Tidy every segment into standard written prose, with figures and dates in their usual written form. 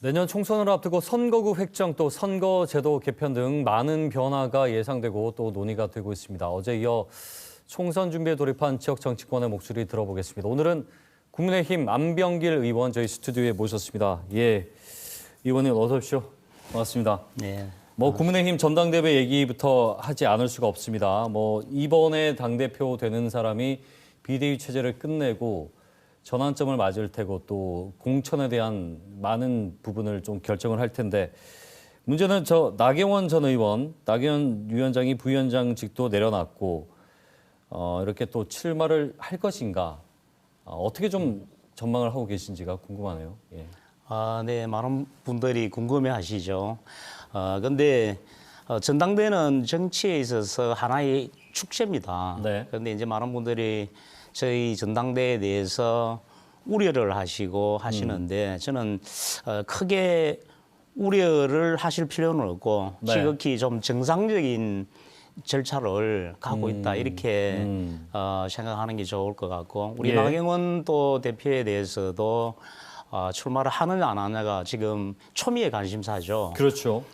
내년 총선을 앞두고 선거구 획정 또 선거제도 개편 등 많은 변화가 예상되고 또 논의가 되고 있습니다. 어제 이어 총선 준비에 돌입한 지역 정치권의 목소리 들어보겠습니다. 오늘은 국민의힘 안병길 의원 저희 스튜디오에 모셨습니다. 예, 의원님 어서 오십시오. 반갑습니다. 네. 국민의힘 전당대회 얘기부터 하지 않을 수가 없습니다. 이번에 당대표 되는 사람이 비대위 체제를 끝내고 전환점을 맞을 테고 또 공천에 대한 많은 부분을 좀 결정을 할 텐데 문제는 나경원 전 의원, 나경원 위원장이 부위원장직도 내려놨고 이렇게 또 출마를 할 것인가 어떻게 좀 전망을 하고 계신지가 궁금하네요. 예. 네, 많은 분들이 궁금해하시죠. 근데 전당대회는 정치에 있어서 하나의 축제입니다. 네. 그런데 이제 많은 분들이 저희 전당대회에 대해서 우려를 하시는데 저는 크게 우려를 하실 필요는 없고 네. 지극히 좀 정상적인 절차를 가고 있다 이렇게 생각하는 게 좋을 것 같고 우리 예. 나경원 또 대표에 대해서도 출마를 하느냐 안 하느냐가 지금 초미의 관심사죠. 그렇죠.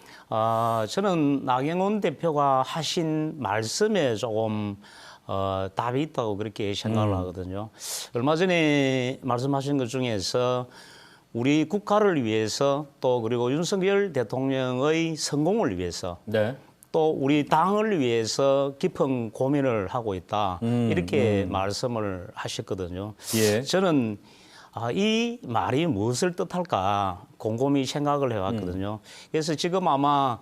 저는 나경원 대표가 하신 말씀에 조금 답이 있다고 그렇게 생각을 하거든요. 얼마 전에 말씀하신 것 중에서 우리 국가를 위해서 또 그리고 윤석열 대통령의 성공을 위해서 네. 또 우리 당을 위해서 깊은 고민을 하고 있다. 이렇게 말씀을 하셨거든요. 예. 저는 이 말이 무엇을 뜻할까 곰곰이 생각을 해왔거든요. 그래서 지금 아마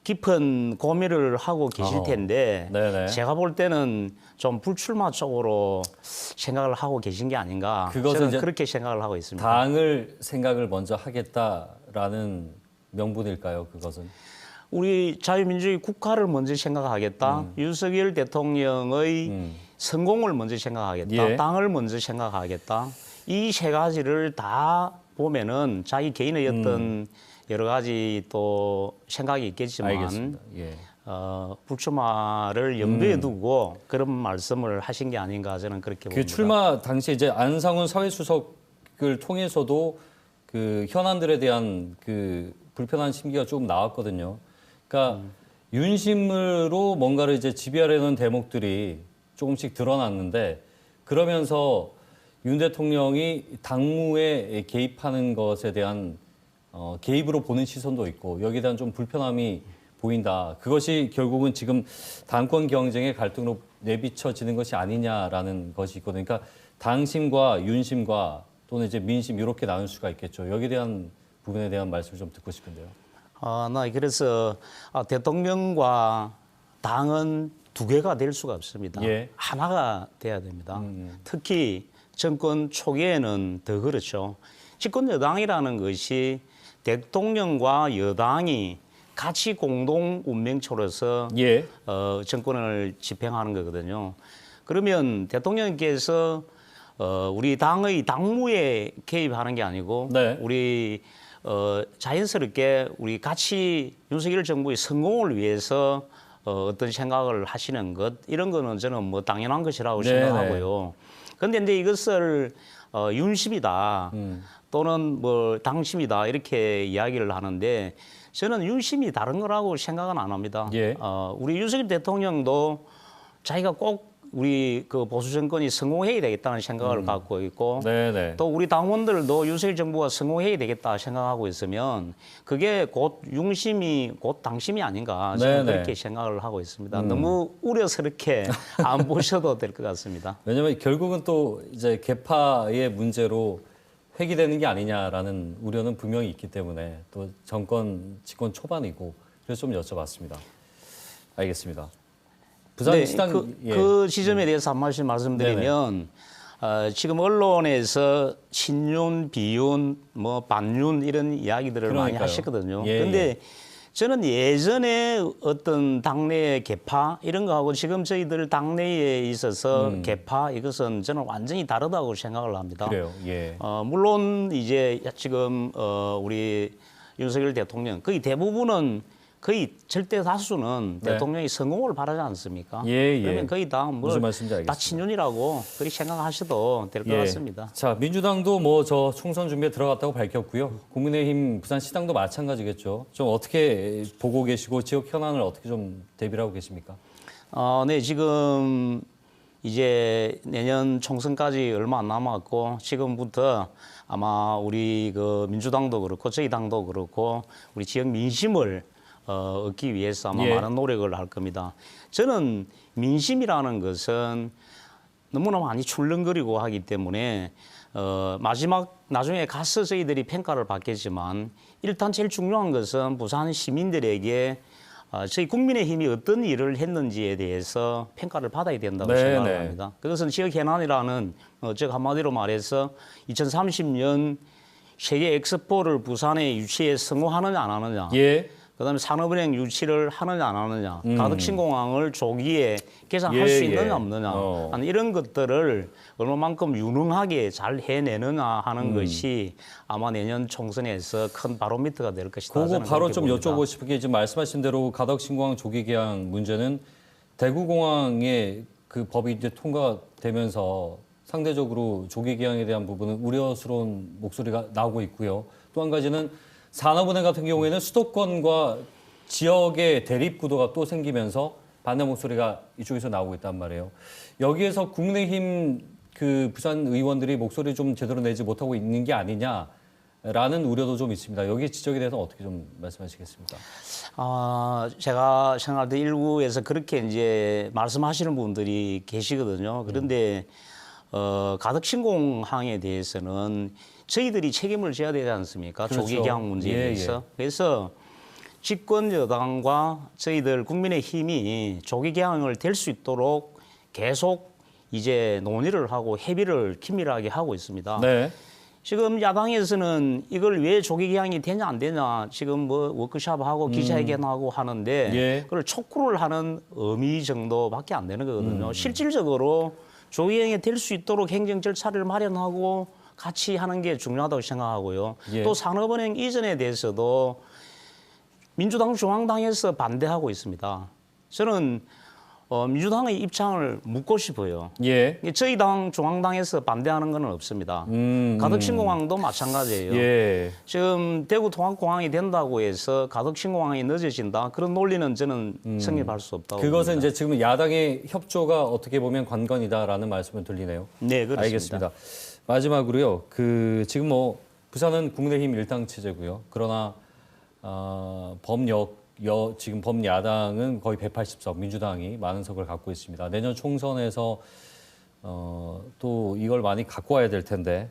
깊은 고민을 하고 계실 텐데 네네. 제가 볼 때는 좀 불출마 쪽으로 생각을 하고 계신 게 아닌가. 그것은 저는 이제 그렇게 생각을 하고 있습니다. 당을 생각을 먼저 하겠다라는 명분일까요? 그것은? 우리 자유민주주의 국가를 먼저 생각하겠다. 윤석열 대통령의 성공을 먼저 생각하겠다. 예. 당을 먼저 생각하겠다. 이 세 가지를 다 보면은 자기 개인의 어떤 여러 가지 또 생각이 있겠지만 알겠습니다. 예. 불출마를 염두에 두고 그런 말씀을 하신 게 아닌가 저는 그렇게 봅니다. 그 출마 당시에 이제 안상훈 사회수석을 통해서도 그 현안들에 대한 그 불편한 심기가 조금 나왔거든요. 그러니까 윤심으로 뭔가를 이제 지배하려는 대목들이 조금씩 드러났는데 그러면서 윤 대통령이 당무에 개입하는 것에 대한 개입으로 보는 시선도 있고 여기에 대한 좀 불편함이 보인다. 그것이 결국은 지금 당권 경쟁의 갈등으로 내비쳐지는 것이 아니냐라는 것이 있거든요. 그러니까 당심과 윤심과 또는 이제 민심 이렇게 나눌 수가 있겠죠. 여기에 대한 부분에 대한 말씀을 좀 듣고 싶은데요. 나 그래서 대통령과 당은 두 개가 될 수가 없습니다. 예. 하나가 돼야 됩니다. 특히 정권 초기에는 더 그렇죠. 집권 여당이라는 것이 대통령과 여당이 같이 공동 운명초로서 예. 정권을 집행하는 거거든요. 그러면 대통령께서 우리 당의 당무에 개입하는 게 아니고 네. 우리 자연스럽게 우리 같이 윤석열 정부의 성공을 위해서 어떤 생각을 하시는 것 이런 거는 저는 당연한 것이라고 네네. 생각하고요. 그런데 이제 이것을 윤심이다 또는 당심이다 이렇게 이야기를 하는데 저는 윤심이 다른 거라고 생각은 안 합니다. 예. 우리 윤석열 대통령도 자기가 꼭 우리 그 보수 정권이 성공해야 되겠다는 생각을 갖고 있고 네네. 또 우리 당원들도 윤석열 정부가 성공해야 되겠다 생각하고 있으면 그게 곧 윤심이 곧 당심이 아닌가 저는 네네. 그렇게 생각을 하고 있습니다. 너무 우려스럽게 안 보셔도 될 것 같습니다. 왜냐하면 결국은 또 이제 개파의 문제로 회귀되는 게 아니냐라는 우려는 분명히 있기 때문에 또 정권 집권 초반이고 그래서 좀 여쭤봤습니다. 알겠습니다. 부산 시당 그 지점에 대해서 한 말씀 말씀드리면 지금 언론에서 친윤, 비윤, 반윤 이런 이야기들을 많이 그러니까요. 하시거든요. 예, 그런데 저는 예전에 어떤 당내의 개파 이런 거하고 지금 저희들 당내에 있어서 개파 이것은 저는 완전히 다르다고 생각을 합니다. 그래요. 예. 물론 이제 지금 우리 윤석열 대통령 거의 대부분은 거의 절대 다수는 네. 대통령이 성공을 바라지 않습니까? 예, 예. 그러면 거의 다 무슨 말씀인지 다 알겠습니다. 친윤이라고 그렇게 생각하셔도 될 것 예. 같습니다. 자, 민주당도 뭐 저 총선 준비에 들어갔다고 밝혔고요. 국민의힘 부산시당도 마찬가지겠죠. 좀 어떻게 보고 계시고 지역 현안을 어떻게 좀 대비를 하고 계십니까? 네, 지금 이제 내년 총선까지 얼마 안 남았고 지금부터 아마 우리 그 민주당도 그렇고 저희 당도 그렇고 우리 지역 민심을 얻기 위해서 아마 예. 많은 노력을 할 겁니다. 저는 민심이라는 것은 너무나 많이 출렁거리고 하기 때문에 나중에 가서 저희들이 평가를 받겠지만 일단 제일 중요한 것은 부산 시민들에게 저희 국민의힘이 어떤 일을 했는지에 대해서 평가를 받아야 된다고 네, 생각을 합니다. 그것은 지역 현안이라는 즉 한마디로 말해서 2030년 세계 엑스포를 부산에 유치에 성공하느냐 안 하느냐. 예. 그다음에 산업은행 유치를 하느냐 안 하느냐, 가덕신공항을 조기에 개장할 예, 수 있느냐 예. 없느냐 하는 이런 것들을 얼마만큼 유능하게 잘 해내느냐 하는 것이 아마 내년 총선에서 큰 바로미터가 될 것이다. 그거 저는 바로 그렇게 좀 봅니다. 여쭤보고 싶은 게 지금 말씀하신 대로 가덕신공항 조기 개항 문제는 대구공항의 그 법이 이제 통과되면서 상대적으로 조기 개항에 대한 부분은 우려스러운 목소리가 나오고 있고요. 또 한 가지는 산업은행 같은 경우에는 수도권과 지역의 대립 구도가 또 생기면서 반대 목소리가 이쪽에서 나오고 있단 말이에요. 여기에서 국민의힘 그 부산 의원들이 목소리 좀 제대로 내지 못하고 있는 게 아니냐라는 우려도 좀 있습니다. 여기 지적에 대해서 어떻게 좀 말씀하시겠습니까? 제가 생각할 때 일부에서 그렇게 이제 말씀하시는 분들이 계시거든요. 그런데 가덕신공항에 대해서는 저희들이 책임을 져야 되지 않습니까? 그렇죠. 조기 개항 문제에 예, 대해서. 예. 그래서 집권 여당과 저희들 국민의힘이 조기 개항을 될 수 있도록 계속 이제 논의를 하고 협의를 긴밀하게 하고 있습니다. 네. 지금 야당에서는 이걸 왜 조기 개항이 되냐 안 되냐 지금 뭐 워크숍하고 기자회견하고 하는데 예. 그걸 촉구를 하는 의미 정도밖에 안 되는 거거든요. 실질적으로 조기 개항이 될 수 있도록 행정 절차를 마련하고 같이 하는 게 중요하다고 생각하고요. 예. 또 산업은행 이전에 대해서도 민주당 중앙당에서 반대하고 있습니다. 저는 민주당의 입장을 묻고 싶어요. 예. 저희 당 중앙당에서 반대하는 건 없습니다. 가덕신공항도 마찬가지예요. 예. 지금 대구 통합공항이 된다고 해서 가덕신공항이 늦어진다. 그런 논리는 저는 성립할 수 없다고 그것은 봅니다. 이제 지금 야당의 협조가 어떻게 보면 관건이다라는 말씀을 들리네요. 네, 그렇습니다. 알겠습니다. 마지막으로요. 그 지금 뭐 부산은 국민의힘 일당 체제고요. 그러나 지금 범야당은 거의 180석, 민주당이 많은 석을 갖고 있습니다. 내년 총선에서 또 이걸 많이 갖고 와야 될 텐데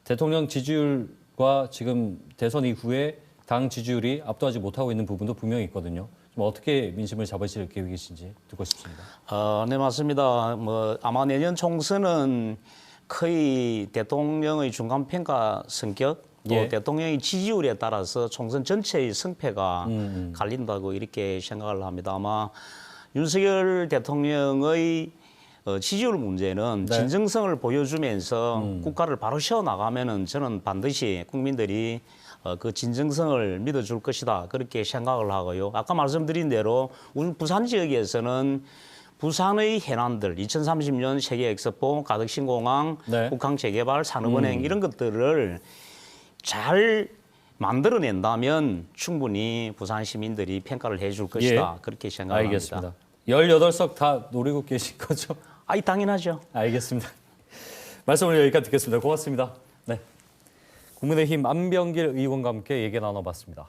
대통령 지지율과 지금 대선 이후에 당 지지율이 압도하지 못하고 있는 부분도 분명히 있거든요. 좀 어떻게 민심을 잡으실 계획이신지 듣고 싶습니다. 네, 맞습니다. 아마 내년 총선은 거의 대통령의 중간평가 성격 또 예. 대통령의 지지율에 따라서 총선 전체의 승패가 갈린다고 이렇게 생각을 합니다. 아마 윤석열 대통령의 지지율 문제는 네. 진정성을 보여주면서 국가를 바로 세워나가면은 저는 반드시 국민들이 그 진정성을 믿어줄 것이다. 그렇게 생각을 하고요. 아까 말씀드린 대로 우리 부산 지역에서는 부산의 해난들, 2030년 세계 엑스포, 가덕신공항, 네. 국항 재개발, 산업은행 이런 것들을 잘 만들어낸다면 충분히 부산 시민들이 평가를 해줄 것이다. 그렇게 생각합니다. 알겠습니다. 18석 다 노리고 계신 거죠? 당연하죠. 알겠습니다. 말씀을 여기까지 듣겠습니다. 고맙습니다. 네. 국민의힘 안병길 의원과 함께 얘기 나눠봤습니다.